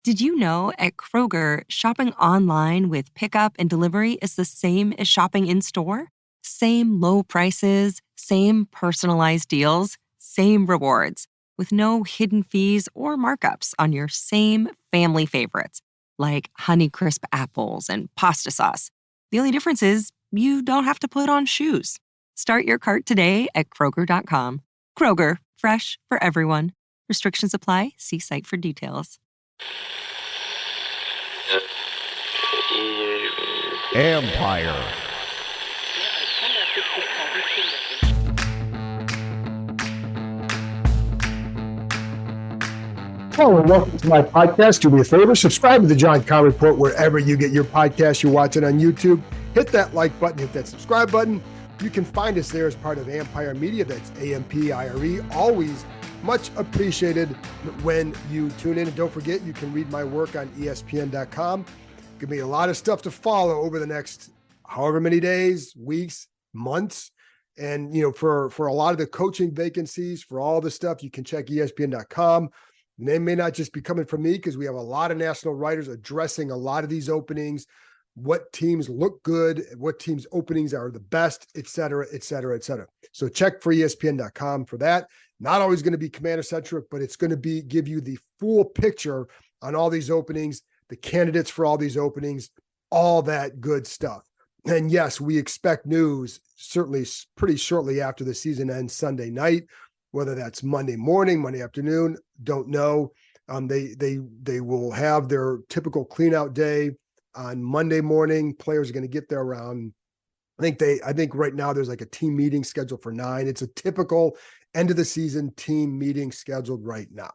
Did you know at Kroger, shopping online with pickup and delivery is the same as shopping in store? Same low prices, same personalized deals, same rewards, with no hidden fees or markups on your same family favorites, like Honeycrisp apples and pasta sauce. The only difference is you don't have to put on shoes. Start your cart today at Kroger.com. Kroger, fresh for everyone. Restrictions apply. See site for details. Empire. Hello and welcome to my podcast. Do me a favor, subscribe to the John Conn Report wherever you get your podcast. You're watching on YouTube. Hit that like button, hit that subscribe button. You can find us there as part of Empire Media. That's AMPIRE. Always much appreciated when you tune in. And don't forget, you can read my work on ESPN.com. Give me a lot of stuff to follow over the next however many days, weeks, months. And, for a lot of the coaching vacancies, for all the stuff, you can check ESPN.com. They may not just be coming from me because we have a lot of national writers addressing a lot of these openings, what teams look good, what teams' openings are the best, et cetera, et cetera, et cetera. So check for ESPN.com for that. Not always going to be Commander-centric, but it's going to give you the full picture on all these openings, the candidates for all these openings, all that good stuff. And yes, we expect news certainly pretty shortly after the season ends Sunday night. Whether that's Monday morning, Monday afternoon, don't know. They will have their typical clean-out day on Monday morning. Players are going to get there around, I think right now there's like a team meeting scheduled for 9. It's a typical end of the season team meeting scheduled right now.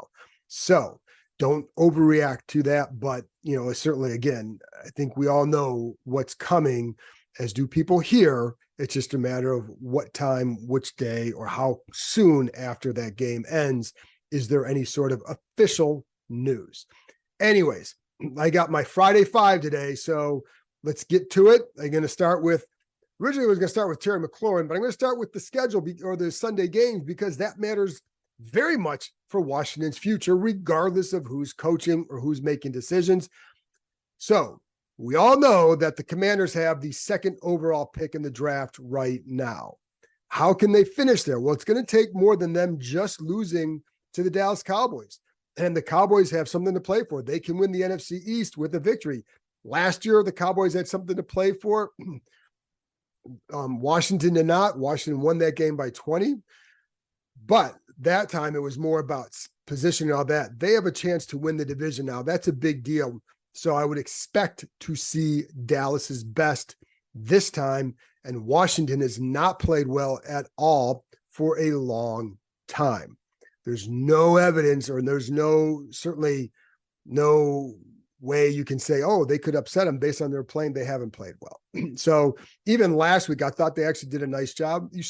So don't overreact to that. But, certainly, again, I think we all know what's coming, as do people here. It's just a matter of what time, which day, or how soon after that game ends, is there any sort of official news. Anyways, I got my Friday 5 today, so let's get to it. I'm going to start with, originally I was going to start with Terry McLaurin, but I'm going to start with the schedule or the Sunday games because that matters very much for Washington's future, regardless of who's coaching or who's making decisions. So, we all know that the Commanders have the second overall pick in the draft right now. How can they finish there? Well, it's going to take more than them just losing to the Dallas Cowboys. And the Cowboys have something to play for. They can win the NFC East with a victory. Last year, the Cowboys had something to play for. Washington did not. Washington won that game by 20. But that time, it was more about positioning, all that. They have a chance to win the division now. That's a big deal. So I would expect to see Dallas's best this time, and Washington has not played well at all for a long time. There's no evidence, or there's certainly no way you can say, oh, they could upset them based on their playing. They haven't played well. So even last week, I thought they actually did a nice job. They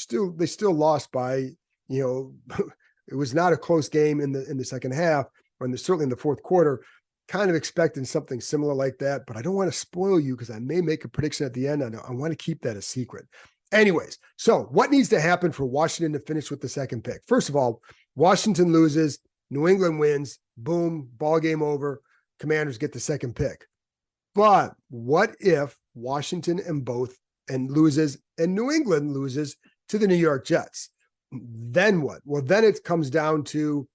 still lost by, it was not a close game in the second half, or certainly in the fourth quarter. Kind of expecting something similar like that, but I don't want to spoil you because I may make a prediction at the end. I want to keep that a secret. Anyways, so what needs to happen for Washington to finish with the second pick? First of all, Washington loses, New England wins, boom, ball game over, Commanders get the second pick. But what if Washington loses and New England loses to the New York Jets? Then what? Well, then it comes down to,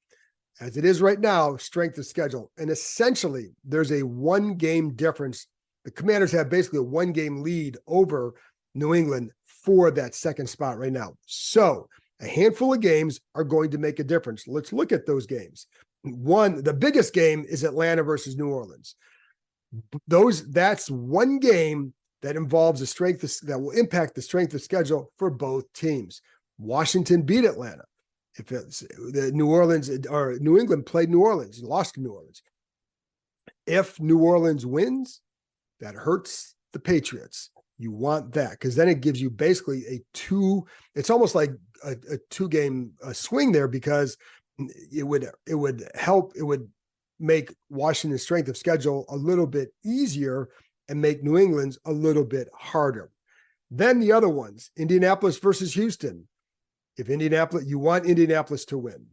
as it is right now, strength of schedule. And essentially, there's a 1-game difference. The Commanders have basically a 1-game lead over New England for that second spot right now. So a handful of games are going to make a difference. Let's look at those games. The biggest game is Atlanta versus New Orleans. That's one game that involves that will impact the strength of schedule for both teams. Washington beat Atlanta. If it's the New England played New Orleans, lost to New Orleans. If New Orleans wins, that hurts the Patriots. You want that because then it gives you basically it's almost like a 2-game swing there, because it would make Washington's strength of schedule a little bit easier and make New England's a little bit harder. Then the other ones, Indianapolis versus Houston. You want Indianapolis to win.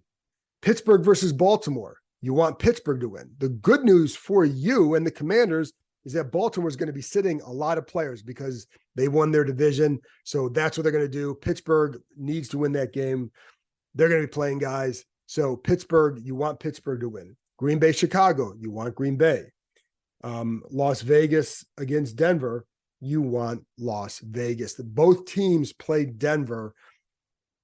Pittsburgh versus Baltimore. you want Pittsburgh to win. The good news for you and the Commanders is that Baltimore is going to be sitting a lot of players because they won their division. So that's what they're going to do. Pittsburgh needs to win that game. They're going to be playing guys. So Pittsburgh, you want Pittsburgh to win. Green Bay, Chicago, you want Green Bay. Las Vegas against Denver, you want Las Vegas. Both teams played Denver.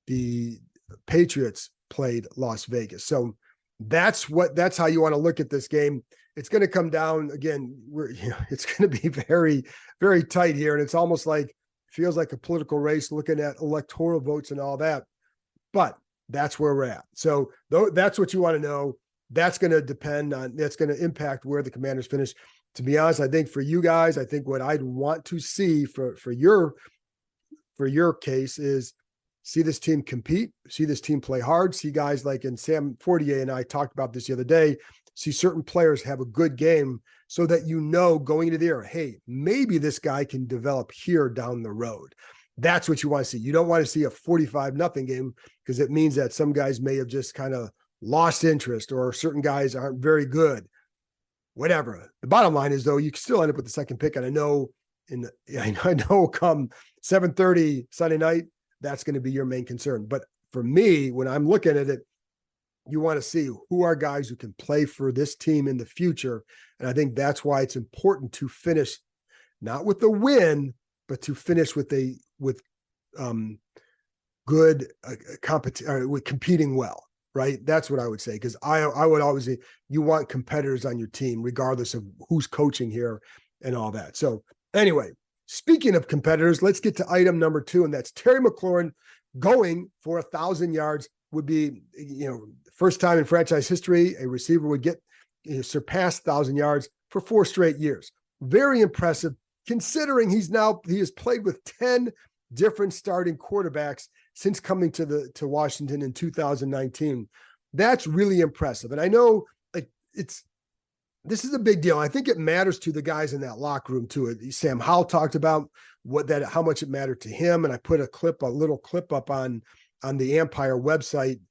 The Patriots played Las Vegas. So that's how you want to look at this game. It's going to come down again. It's going to be very, very tight here. And it's almost like, feels like a political race looking at electoral votes and all that. But that's where we're at. So that's what you want to know. That's going to impact where the Commanders finish. To be honest, I think for you guys, I think what I'd want to see for your case is see this team compete, see this team play hard, see guys like, and Sam Fortier and I talked about this the other day, see certain players have a good game so that going into the year, hey, maybe this guy can develop here down the road. That's what you want to see. You don't want to see a 45-0 game because it means that some guys may have just kind of lost interest or certain guys aren't very good. Whatever. The bottom line is, though, you can still end up with the second pick. And I know come 7:30 Sunday night, that's going to be your main concern. But for me, when I'm looking at it, you want to see who are guys who can play for this team in the future. And I think that's why it's important to finish not with a win, but to finish with good competition, with competing well. Right. That's what I would say. Because I would always say you want competitors on your team, regardless of who's coaching here and all that. So anyway, speaking of competitors, let's get to item number 2. And that's Terry McLaurin going for 1,000 yards would be, first time in franchise history, a receiver would get surpass 1,000 yards for 4 straight years. Very impressive considering he has played with 10 different starting quarterbacks since coming to Washington in 2019. That's really impressive. And I know this is a big deal. I think it matters to the guys in that locker room too. Sam Howell talked about how much it mattered to him. And I put a little clip up on the Empire website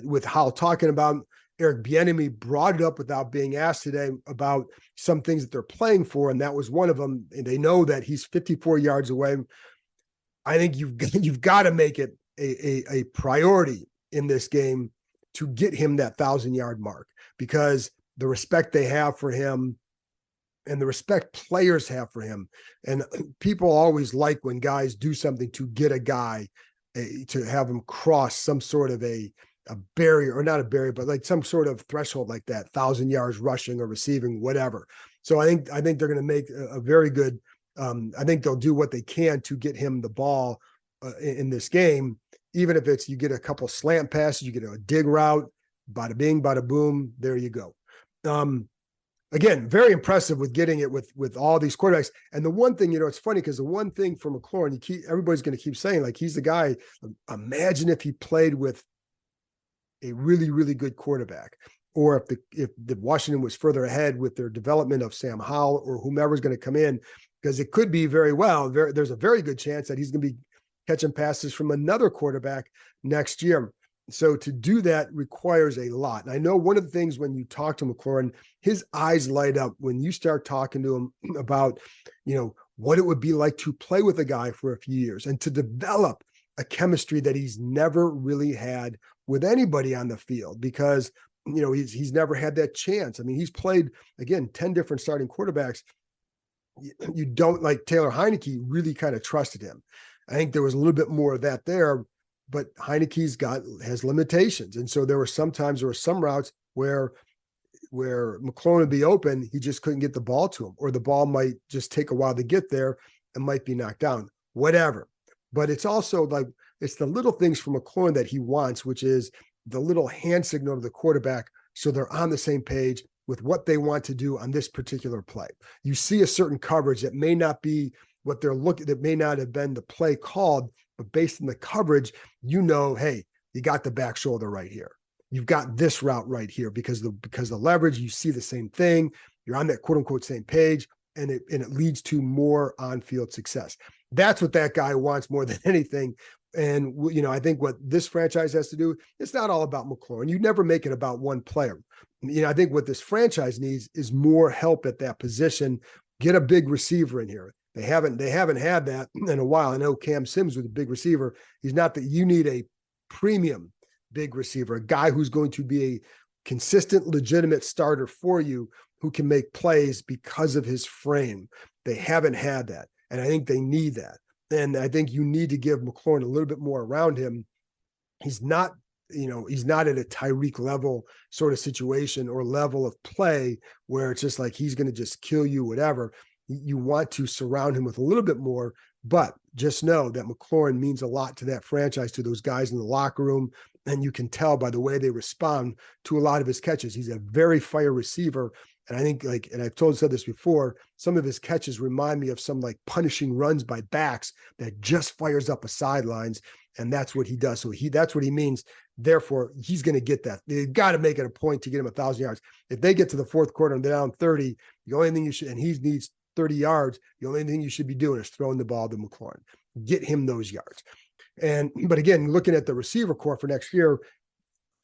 with Howell talking about. Eric Bieniemy brought it up without being asked today about some things that they're playing for. And that was one of them. And they know that he's 54 yards away. I think you've got to make it a priority in this game to get him that 1,000-yard mark, because the respect they have for him and the respect players have for him. And people always like when guys do something to get a guy to have him cross some sort of a barrier, or not a barrier, but like some sort of threshold like that, 1,000 yards rushing or receiving, whatever. So I think they're going to make a very good I think they'll do what they can to get him the ball in this game, even if it's you get a couple slant passes, you get a dig route, bada bing, bada boom, there you go. Again, very impressive with getting it with all these quarterbacks. And the one thing, it's funny because the one thing for McLaurin, everybody's going to keep saying, like, he's the guy. Imagine if he played with a really, really good quarterback, or if the Washington was further ahead with their development of Sam Howell or whomever's going to come in. Because it could be there's a very good chance that he's going to be catching passes from another quarterback next year. So to do that requires a lot. And I know one of the things when you talk to McLaurin, his eyes light up when you start talking to him about, what it would be like to play with a guy for a few years and to develop a chemistry that he's never really had with anybody on the field, because, he's never had that chance. I mean, he's played, again, 10 different starting quarterbacks. You don't, like Taylor Heineke really kind of trusted him. I think there was a little bit more of that there, but Heineke's has limitations. And so there were some routes where McLaurin would be open, he just couldn't get the ball to him, or the ball might just take a while to get there and might be knocked down, whatever. But it's also like, it's the little things from McLaurin that he wants, which is the little hand signal to the quarterback so they're on the same page with what they want to do on this particular play. You see a certain coverage that may not be what they're looking, that may not have been the play called, but based on the coverage, hey, you got the back shoulder right here. You've got this route right here because the leverage, you see the same thing. You're on that quote unquote same page, and it leads to more on-field success. That's what that guy wants more than anything. And, I think what this franchise has to do, it's not all about McLaurin. You never make it about one player. I think what this franchise needs is more help at that position. Get a big receiver in here. They haven't had that in a while. I know Cam Sims was a big receiver. He's not that. You need a premium big receiver, a guy who's going to be a consistent, legitimate starter for you, who can make plays because of his frame. They haven't had that. And I think they need that. And I think you need to give McLaurin a little bit more around him. He's not at a Tyreek level sort of situation or level of play where it's just like he's going to just kill you, whatever. You want to surround him with a little bit more, but just know that McLaurin means a lot to that franchise, to those guys in the locker room. And you can tell by the way they respond to a lot of his catches. He's a very fire receiver. And I think, and I've said this before, some of his catches remind me of some like punishing runs by backs that just fires up a sidelines. And that's what he does. So that's what he means. Therefore, he's going to get that. They've got to make it a point to get him 1,000 yards. If they get to the fourth quarter and they're down 30, the only thing and he needs 30 yards, the only thing you should be doing is throwing the ball to McLaurin. Get him those yards. But again, looking at the receiver core for next year,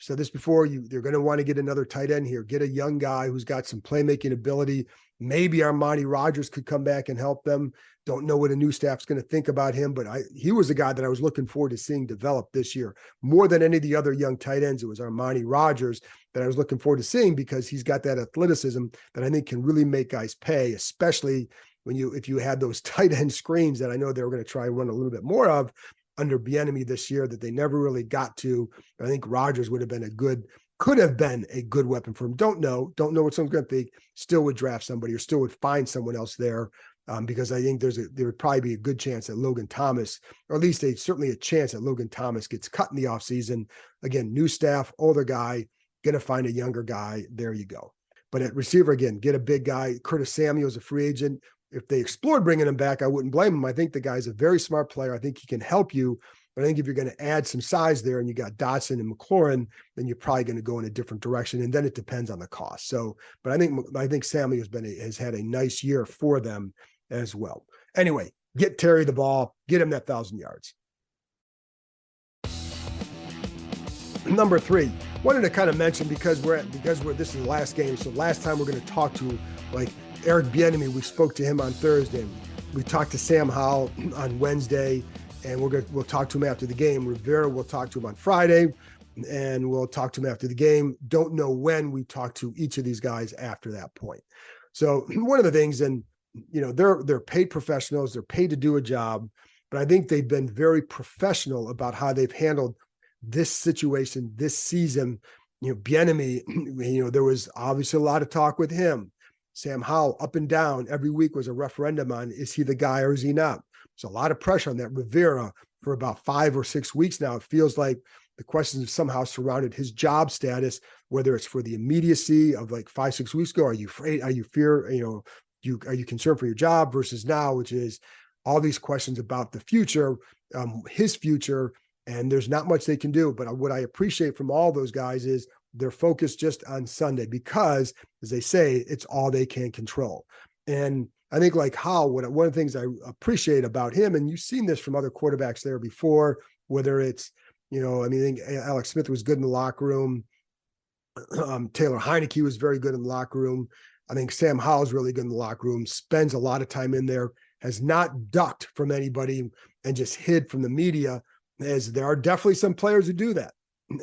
said this before, they're going to want to get another tight end here, get a young guy who's got some playmaking ability. Maybe Armani Rogers could come back and help them. Don't know what a new staff's going to think about him, but he was the guy that I was looking forward to seeing develop this year. More than any of the other young tight ends, it was Armani Rogers that I was looking forward to seeing, because he's got that athleticism that I think can really make guys pay, especially if you had those tight end screens that I know they were going to try and run a little bit more of under Bieniemy this year that they never really got to. I think Rodgers could have been a good weapon for him. Don't know what someone's going to think. Still would draft somebody or still would find someone else there, because I think there would probably be a good chance that Logan Thomas, or at least certainly a chance that Logan Thomas gets cut in the offseason. Again, new staff, older guy, going to find a younger guy. There you go. But at receiver, again, get a big guy. Curtis Samuel's a free agent. If they explored bringing him back, I wouldn't blame him. I think the guy's a very smart player. I think he can help you. But I think if you're going to add some size there and you got Dotson and McLaurin, then you're probably going to go in a different direction. And then it depends on the cost. So, but I think Samuel has had a nice year for them as well. Anyway, get Terry the ball, get him that 1,000 yards. Number 3, wanted to kind of mention because this is the last game. So last time we're going to talk to Eric Bieniemy, we spoke to him on Thursday. We talked to Sam Howell on Wednesday, and we'll talk to him after the game. Rivera, we'll talk to him on Friday, and we'll talk to him after the game. Don't know when we talk to each of these guys after that point. So one of the things, and they're paid professionals, they're paid to do a job, but I think they've been very professional about how they've handled this situation this season. Bieniemy, there was obviously a lot of talk with him. Sam Howell, up and down, every week was a referendum on, is he the guy or is he not? There's a lot of pressure on that. Rivera, for about 5 or 6 weeks now, it feels like the questions have somehow surrounded his job status, whether it's for the immediacy of 5-6 weeks ago. Are you afraid? Are you are you concerned for your job versus now, which is all these questions about the future, his future, and there's not much they can do. But what I appreciate from all those guys is they're focused just on Sunday because, as they say, it's all they can control. And I think one of the things I appreciate about him, and you've seen this from other quarterbacks there before, whether it's, I think Alex Smith was good in the locker room. Taylor Heineke was very good in the locker room. I think Sam Howell's really good in the locker room, spends a lot of time in there, has not ducked from anybody and just hid from the media, as there are definitely some players who do that.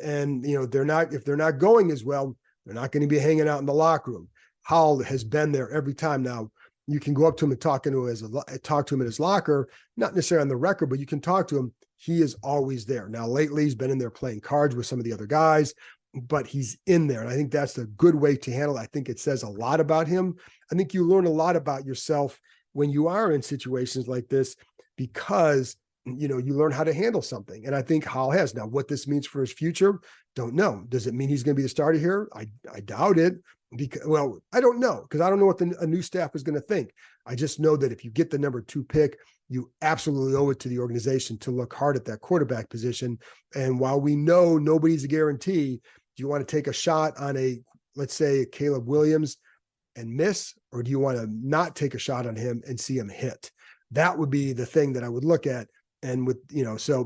And, if they're not going as well, they're not going to be hanging out in the locker room. Howell has been there every time. Now, you can go up to him and talk to him in his locker, not necessarily on the record, but you can talk to him. He is always there. Now, lately, he's been in there playing cards with some of the other guys, but he's in there. And I think that's a good way to handle it. I think it says a lot about him. I think you learn a lot about yourself when you are in situations like this, because you learn how to handle something. And I think Howell has. Now, what this means for his future, don't know. Does it mean he's going to be the starter here? I doubt it. I don't know, because I don't know what a new staff is going to think. I just know that if you get the number 2 pick, you absolutely owe it to the organization to look hard at that quarterback position. And while we know nobody's a guarantee, do you want to take a shot on let's say, Caleb Williams and miss, or do you want to not take a shot on him and see him hit? That would be the thing that I would look at. And with,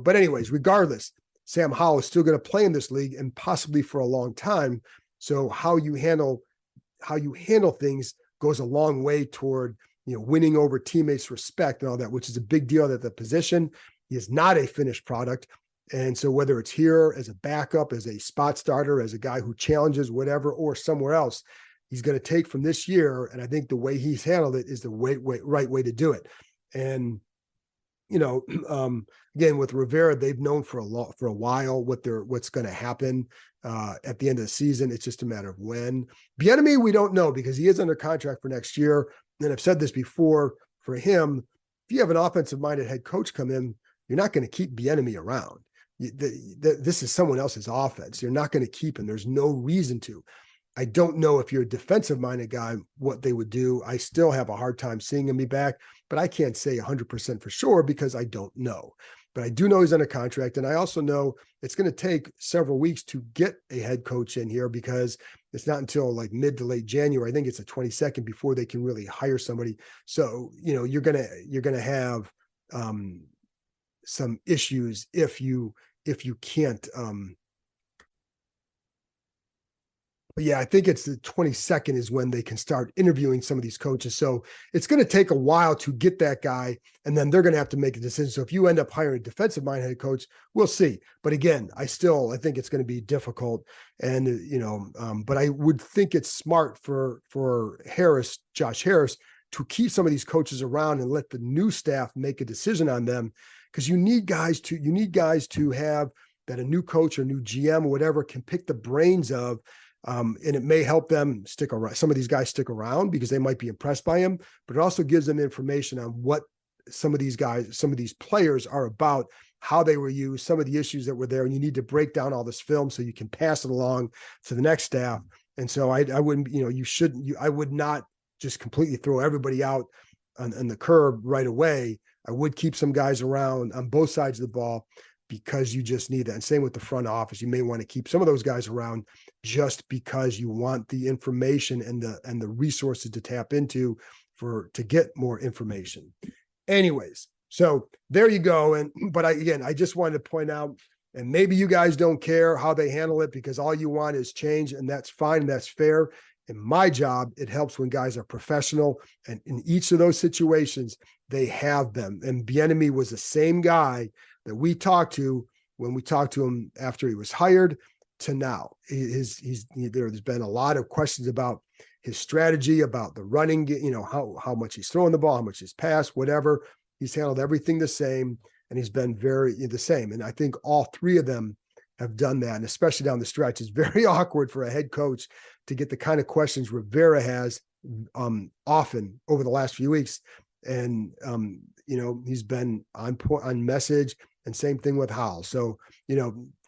but anyways, regardless, Sam Howell is still going to play in this league and possibly for a long time. So how you handle things goes a long way toward, winning over teammates' respect and all that, which is a big deal at the position. He is not a finished product. And so whether it's here as a backup, as a spot starter, as a guy who challenges whatever, or somewhere else, he's going to take from this year. And I think the way he's handled it is the right way to do it. And, again, with Rivera, they've known for a while what's going to happen at the end of the season. It's just a matter of when. Bieniemy, we don't know because he is under contract for next year. And I've said this before, for him, if you have an offensive-minded head coach come in, you're not going to keep Bieniemy around. This is someone else's offense. You're not going to keep him. There's no reason to. I don't know if you're a defensive-minded guy, what they would do. I still have a hard time seeing him be back, but I can't say 100% for sure because I don't know. But I do know he's under contract, and I also know it's going to take several weeks to get a head coach in here because it's not until like mid to late January. I think it's the 22nd before they can really hire somebody. So, you're gonna have some issues if you can't. But yeah, I think it's the 22nd is when they can start interviewing some of these coaches. So it's going to take a while to get that guy, and then they're going to have to make a decision. So if you end up hiring a defensive minded head coach, we'll see. But again, I think it's going to be difficult. And, but I would think it's smart for Josh Harris, to keep some of these coaches around and let the new staff make a decision on them. Because you need guys to have that a new coach or new GM or whatever can pick the brains of. And it may help them stick around. Some of these guys stick around because they might be impressed by him, but it also gives them information on what some of these players are about, how they were used, some of the issues that were there. And you need to break down all this film so you can pass it along to the next staff. And so I wouldn't, I would not just completely throw everybody out on the curb right away. I would keep some guys around on both sides of the ball because you just need that. And same with the front office. You may want to keep some of those guys around just because you want the information and the resources to tap into to get more information. Anyways, so there you go. But I just wanted to point out, and maybe you guys don't care how they handle it because all you want is change, and that's fine. And that's fair. In my job, it helps when guys are professional, and in each of those situations, they have them. And Bieniemy was the same guy that we talked to when we talked to him after he was hired to now. There's been a lot of questions about his strategy, about the running, how much he's throwing the ball, how much he's passed, whatever. He's handled everything the same, and he's been very the same. And I think all three of them have done that, and especially down the stretch. It's very awkward for a head coach to get the kind of questions Rivera has often over the last few weeks. And, he's been on message, and same thing with Howell. So,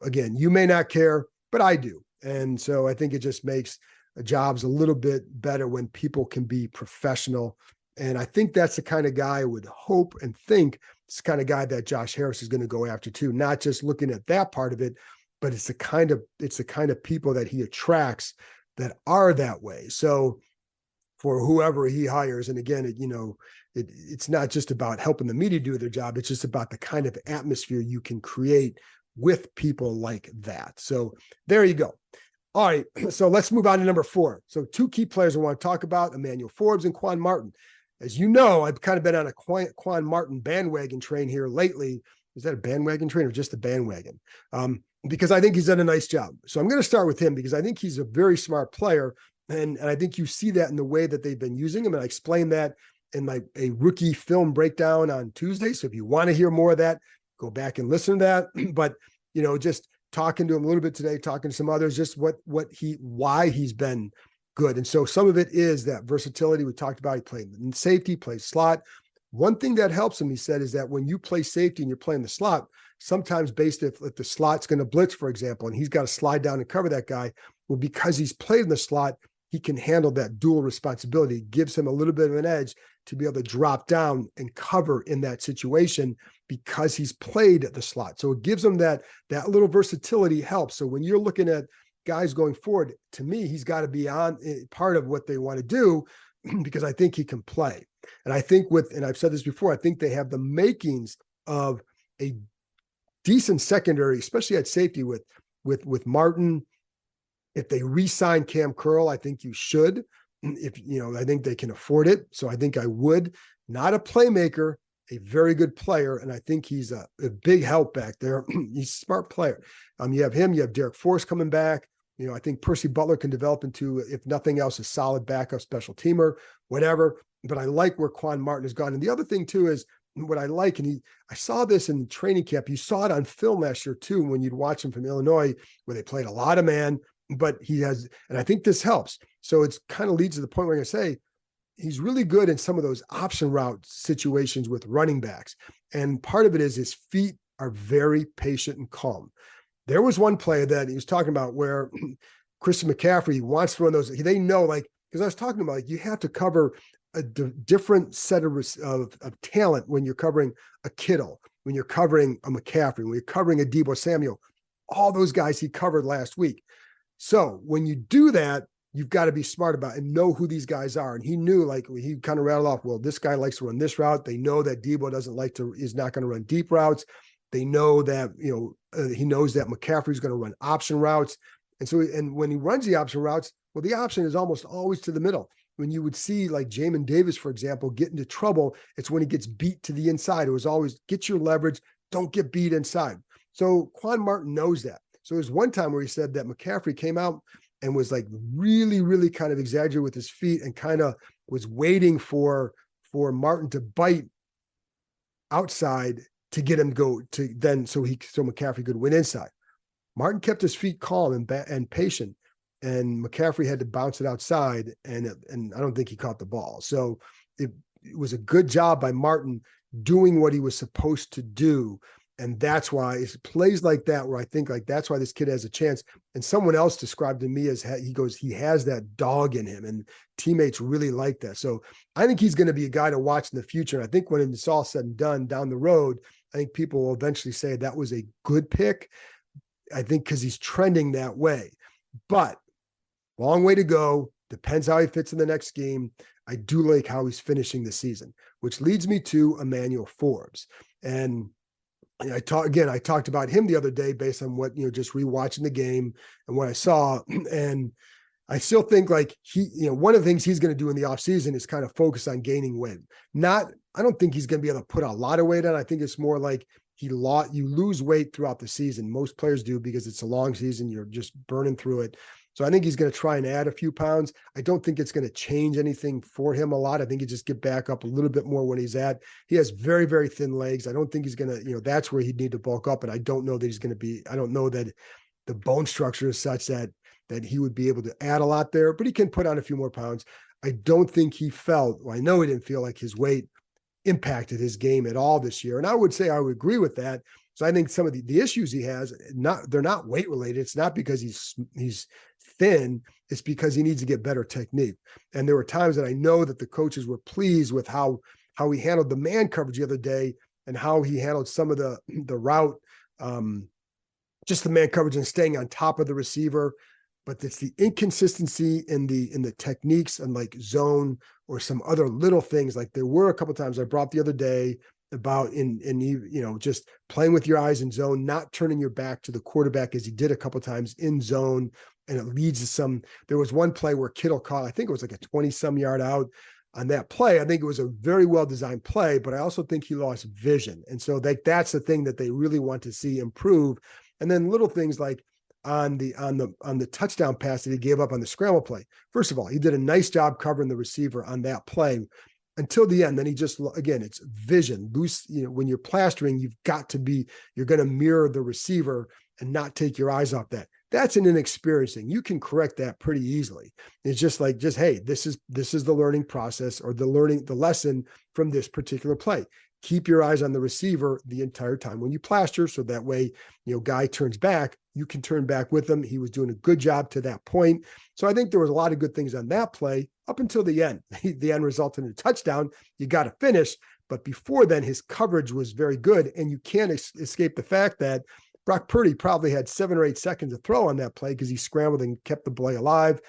again, you may not care, but I do. And so I think it just makes jobs a little bit better when people can be professional. And I think that's the kind of guy I would hope and think it's the kind of guy that Josh Harris is going to go after too, not just looking at that part of it, but it's the kind of people that he attracts that are that way. So for whoever he hires, and again, it's not just about helping the media do their job. It's just about the kind of atmosphere you can create with people like that. So there you go. All right. So let's move on to number 4. So 2 key players I want to talk about, Emmanuel Forbes and Quan Martin. As you know, I've kind of been on a Quan Martin bandwagon train here lately. Is that a bandwagon train or just a bandwagon? Because I think he's done a nice job. So I'm going to start with him because I think he's a very smart player. And I think you see that in the way that they've been using him. And I explained that in a rookie film breakdown on Tuesday. So if you want to hear more of that, go back and listen to that. But, just talking to him a little bit today, talking to some others, just why he's been good. And so some of it is that versatility we talked about. He played in safety, plays slot. One thing that helps him, he said, is that when you play safety and you're playing the slot, sometimes based if the slot's going to blitz, for example, and he's got to slide down and cover that guy, well, because he's played in the slot, he can handle that dual responsibility. It gives him a little bit of an edge to be able to drop down and cover in that situation because he's played the slot. So it gives him that little versatility helps. So when you're looking at guys going forward, to me, he's got to be on part of what they want to do because I think he can play. And I think and I've said this before, I think they have the makings of a decent secondary, especially at safety with Martin. If they re-sign Cam Curl, I think you should. If I think they can afford it. So I think I would. Not a playmaker, a very good player, and I think he's a big help back there. He's a smart player. You have him, you have Derek Force coming back. I think Percy Butler can develop into, if nothing else, a solid backup special teamer, whatever. But I like where Quan Martin has gone. And the other thing too is what I like, and I saw this in training camp. You saw it on film last year too, when you'd watch him from Illinois, where they played a lot of man, but he has, and I think this helps. So it's kind of leads to the point where I say, he's really good in some of those option route situations with running backs. And part of it is his feet are very patient and calm. There was one play that he was talking about where Christian McCaffrey wants to run those. They know, because I was talking about, you have to cover a different set of talent when you're covering a Kittle, when you're covering a McCaffrey, when you're covering a Deebo Samuel, all those guys he covered last week. So when you do that, you've got to be smart about it and know who these guys are. And he knew, he kind of rattled off, well, this guy likes to run this route. They know that Deebo is not going to run deep routes. They know that, he knows that McCaffrey's going to run option routes. And so, and when he runs the option routes, well, the option is almost always to the middle. When you would see Jamin Davis, for example, get into trouble, it's when he gets beat to the inside. It was always get your leverage, don't get beat inside. So Quan Martin knows that. So there's one time where he said that McCaffrey came out and was really, really kind of exaggerated with his feet and kind of was waiting for Martin to bite outside to get him to go to then so McCaffrey could win inside. Martin kept his feet calm and patient, and McCaffrey had to bounce it outside, and I don't think he caught the ball. So it was a good job by Martin doing what he was supposed to do. And that's why it's plays like that where I think that's why this kid has a chance. And someone else described to me as he has that dog in him, and teammates really like that. So I think he's going to be a guy to watch in the future. And I think when it's all said and done down the road, I think people will eventually say that was a good pick. I think because he's trending that way, but long way to go. Depends how he fits in the next game. I do like how he's finishing the season, which leads me to Emmanuel Forbes. And I talked about him the other day based on what, just rewatching the game and what I saw. And I still think one of the things he's going to do in the offseason is kind of focus on gaining weight. I don't think he's going to be able to put a lot of weight on. I think it's more like you lose weight throughout the season. Most players do because it's a long season. You're just burning through it. So I think he's going to try and add a few pounds. I don't think it's going to change anything for him a lot. I think he just get back up a little bit more when he's at. He has very, very thin legs. I don't think he's going to, that's where he'd need to bulk up. And I don't know that he's going to be, I don't know that the bone structure is such that he would be able to add a lot there, but he can put on a few more pounds. I don't think he I know he didn't feel like his weight impacted his game at all this year. And I would say I would agree with that. So I think some of the issues he has, they're not weight related. It's not because he's thin. It's because he needs to get better technique. And there were times that I know that the coaches were pleased with how he handled the man coverage the other day and how he handled some of the route, just the man coverage and staying on top of the receiver. But it's the inconsistency in the techniques and zone or some other little things. There were a couple of times I brought the other day about just playing with your eyes in zone, not turning your back to the quarterback as he did a couple of times in zone. And it leads to there was one play where Kittle caught, I think it was a 20-some yard out on that play. I think it was a very well-designed play, but I also think he lost vision. And so that's the thing that they really want to see improve. And then little things like on the touchdown pass that he gave up on the scramble play. First of all, he did a nice job covering the receiver on that play until the end. Then he just, again, it's vision loose. When you're plastering, you're going to mirror the receiver and not take your eyes off that. That's an inexperienced thing. You can correct that pretty easily. It's just hey, this is the learning process or the lesson from this particular play. Keep your eyes on the receiver the entire time when you plaster. So that way, guy turns back, you can turn back with him. He was doing a good job to that point. So I think there was a lot of good things on that play up until the end. The end resulted in a touchdown. You got to finish. But before then, his coverage was very good. And you can't escape the fact that Brock Purdy probably had 7 or 8 seconds to throw on that play because he scrambled and kept the play alive.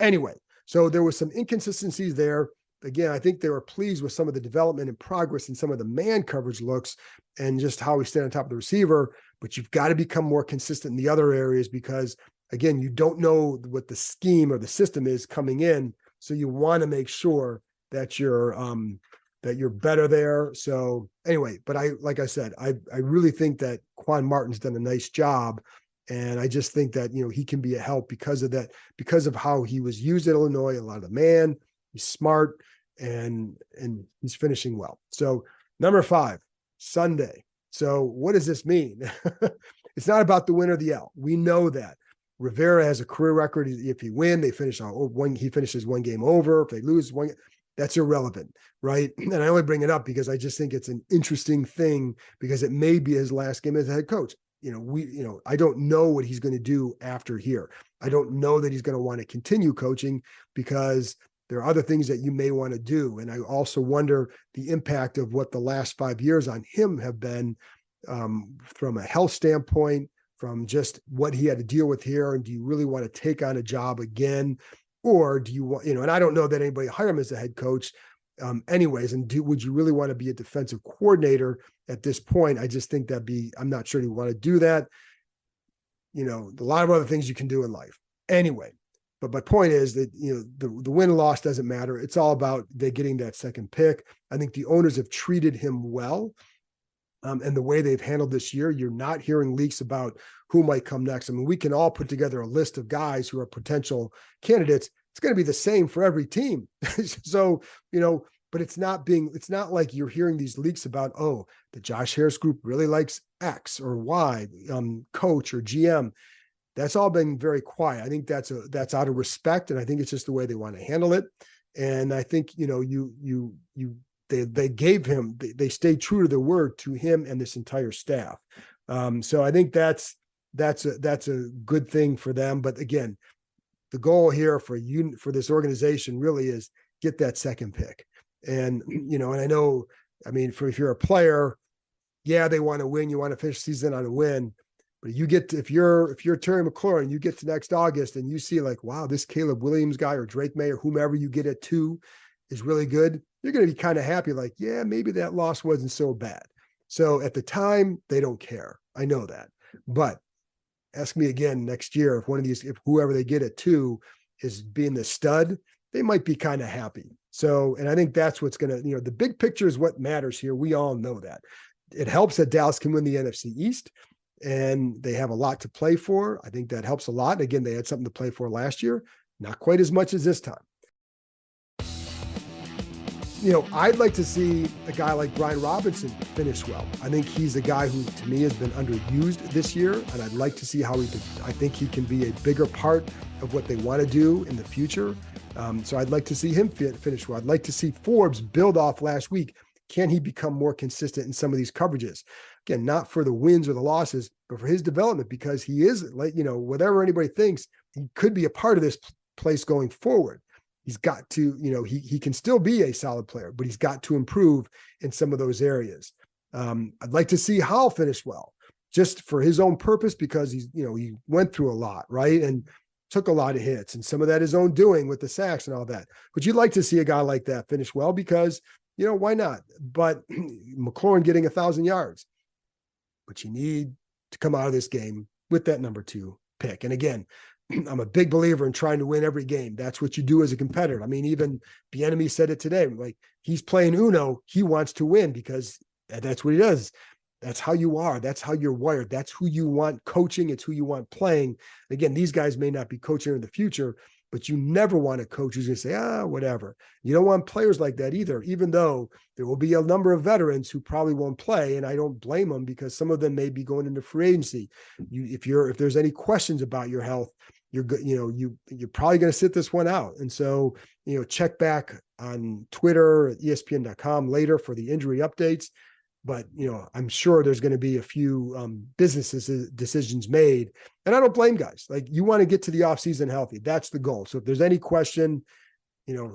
Anyway, so there was some inconsistencies there. again, I think they were pleased with some of the development and progress in some of the man coverage looks and just how we stand on top of the receiver. But you've got to become more consistent in the other areas because, again, you don't know what the scheme or the system is coming in. So you want to make sure that you're better there. So anyway, but like I said, I really think that Quan Martin's done a nice job. And I just think that, he can be a help because of that, because of how he was used at Illinois, a lot of the man, he's smart and he's finishing well. So number 5, Sunday. So what does this mean? It's not about the win or the L. We know that. Rivera has a career record. If he win, he finishes one game over. If they lose one, that's irrelevant, right? And I only bring it up because I just think it's an interesting thing because it may be his last game as a head coach. I don't know what he's going to do after here. I don't know that he's going to want to continue coaching because there are other things that you may want to do. And I also wonder the impact of what the last 5 years on him have been from a health standpoint, from just what he had to deal with here. And do you really want to take on a job again? Or do you want, and I don't know that anybody hire him as a head coach anyways. And would you really want to be a defensive coordinator at this point? I just think I'm not sure you want to do that. A lot of other things you can do in life anyway. But my point is that, the win loss doesn't matter. It's all about they getting that second pick. I think the owners have treated him well. And the way they've handled this year, you're not hearing leaks about who might come next. I mean, we can all put together a list of guys who are potential candidates. It's going to be the same for every team. So, but it's not like you're hearing these leaks about, the Josh Harris group really likes X or Y, coach or GM. That's all been very quiet. I think that's out of respect. And I think it's just the way they want to handle it. And I think, they gave him, they stayed true to their word to him and this entire staff. So I think that's a good thing for them. But again, the goal here for this organization really is get that second pick. And, and I know, if you're a player, they want to win. You want to finish the season on a win. But if you're Terry McLaurin, you get to next August and you see like, wow, this Caleb Williams guy or Drake May or whomever you get at 2 is really good. You're going to be kind of happy, like, yeah, maybe that loss wasn't so bad. So at the time, they don't care. I know that. But ask me again next year if whoever they get at 2 is being the stud, they might be kind of happy. So, and I think that's what's going to, the big picture is what matters here. We all know that. It helps that Dallas can win the NFC East, and they have a lot to play for. I think that helps a lot. Again, they had something to play for last year, not quite as much as this time. I'd like to see a guy like Brian Robinson finish well. I think he's a guy who, to me, has been underused this year, and I'd like to see how I think he can be a bigger part of what they want to do in the future. So I'd like to see him finish well. I'd like to see Forbes build off last week. Can he become more consistent in some of these coverages? Again, not for the wins or the losses, but for his development, because he is, like, whatever anybody thinks, he could be a part of this place going forward. He's got to, he can still be a solid player, but he's got to improve in some of those areas. I'd like to see Howell finish well, just for his own purpose, because he went through a lot, right? And took a lot of hits, and some of that his own doing with the sacks and all that. But you'd like to see a guy like that finish well because, why not? But McLaurin getting 1,000 yards, but you need to come out of this game with that number 2 pick. And again, I'm a big believer in trying to win every game. That's what you do as a competitor. Even Bieniemy said it today. Like, he's playing Uno. He wants to win because that's what he does. That's how you are. That's how you're wired. That's who you want coaching. It's who you want playing. Again, these guys may not be coaching in the future, but you never want a coach who's going to say, whatever. You don't want players like that either, even though there will be a number of veterans who probably won't play. And I don't blame them because some of them may be going into free agency. If there's any questions about your health, you're probably going to sit this one out. And so, check back on Twitter, ESPN.com later for the injury updates. But, I'm sure there's going to be a few business decisions made. And I don't blame guys. Like, you want to get to the offseason healthy. That's the goal. So if there's any question,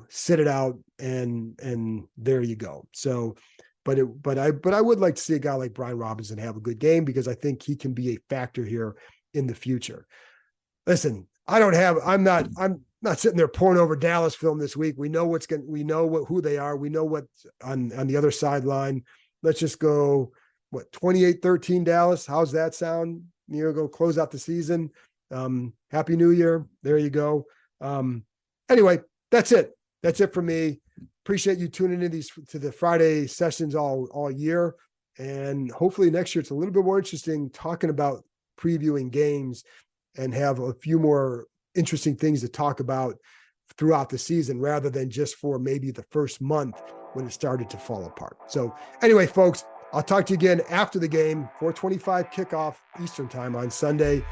sit it out and there you go. So, but I would like to see a guy like Brian Robinson have a good game because I think he can be a factor here in the future. Listen, I'm not sitting there pouring over Dallas film this week. We know who they are. We know what's on the other sideline. Let's just go, 28-13 Dallas. How's that sound? Go close out the season. Happy New Year. There you go. Anyway, that's it. That's it for me. Appreciate you tuning in to the Friday sessions all year. And hopefully next year it's a little bit more interesting talking about previewing games and have a few more interesting things to talk about throughout the season rather than just for maybe the first month when it started to fall apart. So anyway, folks, I'll talk to you again after the game, 4:25 kickoff Eastern time on Sunday.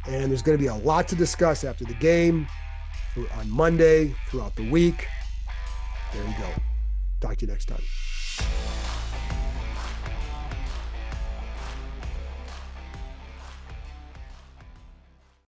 And there's going to be a lot to discuss after the game, on Monday, throughout the week. There you go. Talk to you next time.